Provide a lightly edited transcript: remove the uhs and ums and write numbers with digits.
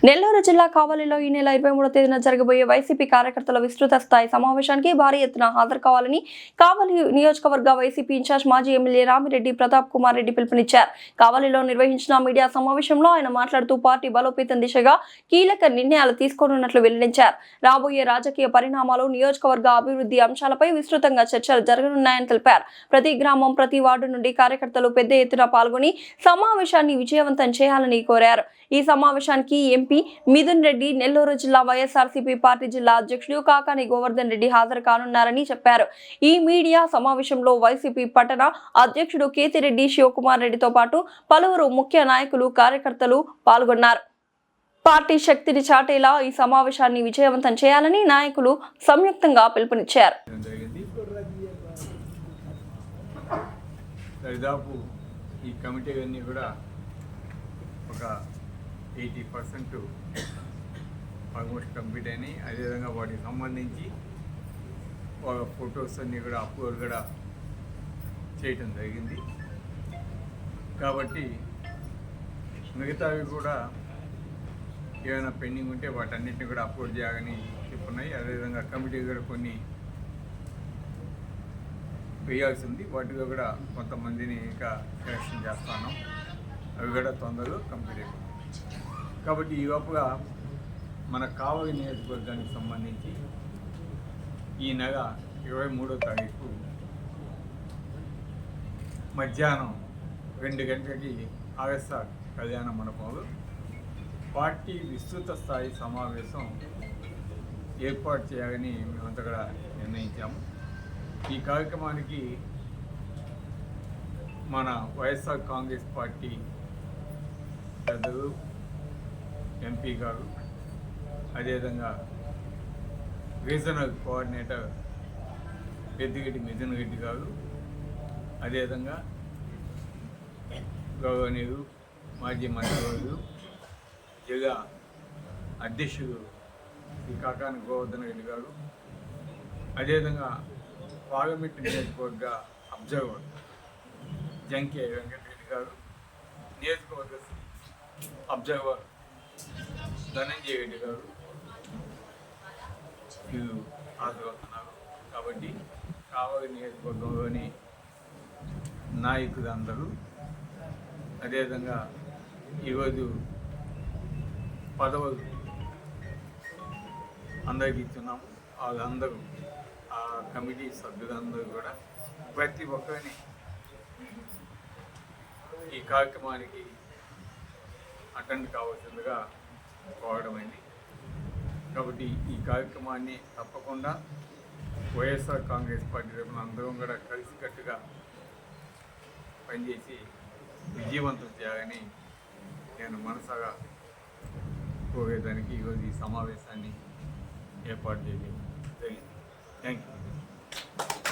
నెల్లూరు జిల్లా కావలిలో ఈ నెల 23వ తేదీన జరగబోయే వైసీపీ కార్యకర్తల విస్తృత స్థాయి సమావేశానికి భారీ ఎత్తున హాజరు కావాలని కావలి నియోజకవర్గ వైసీపీ ఇన్ఛార్జ్ మాజీ ఎమ్మెల్యే రామిరెడ్డి ప్రతాప్ కుమార్ రెడ్డి పిలుపునిచ్చారు. కావలిలో నిర్వహించిన మీడియా సమావేశంలో ఆయన మాట్లాడుతూ పార్టీ బలోపేతం దిశగా కీలక నిర్ణయాలు తీసుకోనున్నట్లు వెల్లడించారు. రాబోయే రాజకీయ పరిణామాలు, నియోజకవర్గ అభివృద్ధి అంశాలపై విస్తృతంగా చర్చలు జరగనున్నాయని తెలిపారు. ప్రతి గ్రామం, ప్రతి వార్డు నుండి కార్యకర్తలు పెద్ద ఎత్తున పాల్గొని సమావేశాన్ని విజయవంతం చేయాలని కోరారు. ఈ సమావేశానికి ఎంపీ మిథున్ రెడ్డి, నెల్లూరు జిల్లా వైఎస్ఆర్సీపీ పార్టీ జిల్లా అధ్యక్షుడు కాకాని గోవర్ధన్ రెడ్డి హాజరు కానున్నారని చెప్పారు. ఈ మీడియా సమావేశంలో వైసీపీ పట్టణ అధ్యక్షుడు కేతిరెడ్డి శివకుమార్ రెడ్డితో పాటు పలువురు ముఖ్య నాయకులు, కార్యకర్తలు పాల్గొన్నారు. పార్టీ శక్తిని చాటేలా ఈ సమావేశాన్ని విజయవంతం చేయాలని నాయకులు సంయుక్తంగా పిలుపునిచ్చారు. దాదాపు ఈ కమిటీ అన్నీ కూడా ఒక 80% ఆల్మోస్ట్ కంప్లీట్ అయినాయి. అదేవిధంగా వాటికి సంబంధించి ఫొటోస్ అన్నీ కూడా అప్లోడ్ కూడా చేయటం జరిగింది. కాబట్టి మిగతావి కూడా ఏమైనా పెండింగ్ ఉంటే వాటన్నిటిని కూడా అప్లోడ్ చేయాలని చెప్పున్నాయి. అదేవిధంగా కమిటీ కూడా కొన్ని వేయాల్సి ఉంది. వాటిలో కూడా కొంతమందిని ఇంకా సెలెక్షన్ చేస్తాను. అవి కూడా తొందరలో కంప్లీట్ అయిపోతాయి. కాబట్టి ఈ లోపుగా మన కావలి నియోజకవర్గానికి సంబంధించి ఈ నెల 23వ తారీఖు మధ్యాహ్నం 2 గంటలకి ఆర్ఎస్ఆర్ కళ్యాణ మండపంలో పార్టీ విస్తృత స్థాయి సమావేశం ఏర్పాటు చేయాలని మేమంతా కూడా నిర్ణయించాము. ఈ కార్యక్రమానికి మన వైఎస్ఆర్ కాంగ్రెస్ పార్టీ పెద్దలు, ఎంపీ గారు, అదేవిధంగా రీజనల్ కోఆర్డినేటర్ పెద్దిరెడ్డి మిథున్ రెడ్డి గారు, అదేవిధంగా గౌరవనీయులు మాజీ మంత్రివర్యులు జిల్లా అధ్యక్షుడు శ్రీ కాకాని గోవర్ధన్ రెడ్డి గారు, అదేవిధంగా పార్లమెంట్ నియోజకవర్గ అబ్జర్వర్ జంకే వెంకటరెడ్డి గారు, నియోజకవర్గ అబ్జర్వర్ ధనంజయ రెడ్డి గారు వీళ్ళు హాజరవుతున్నారు. కాబట్టి కావలి నియోజకవర్గంలోని నాయకులందరూ, అదేవిధంగా ఈరోజు పదవులు అందరికీ ఇస్తున్నాము. వాళ్ళందరూ ఆ కమిటీ సభ్యులందరూ కూడా ప్రతి ఒక్కరిని ఈ కార్యక్రమానికి అటెండ్ కావాల్సిందిగా కోరడమైంది. కాబట్టి ఈ కార్యక్రమాన్ని తప్పకుండా వైఎస్ఆర్ కాంగ్రెస్ పార్టీ తరఫున అందరం కూడా కలిసికట్టుగా పనిచేసి విజయవంతం చేయాలని నేను మనసాగా కోరేదానికి ఈరోజు ఈ సమావేశాన్ని ఏర్పాటు చేయడం జరిగింది. Thank you.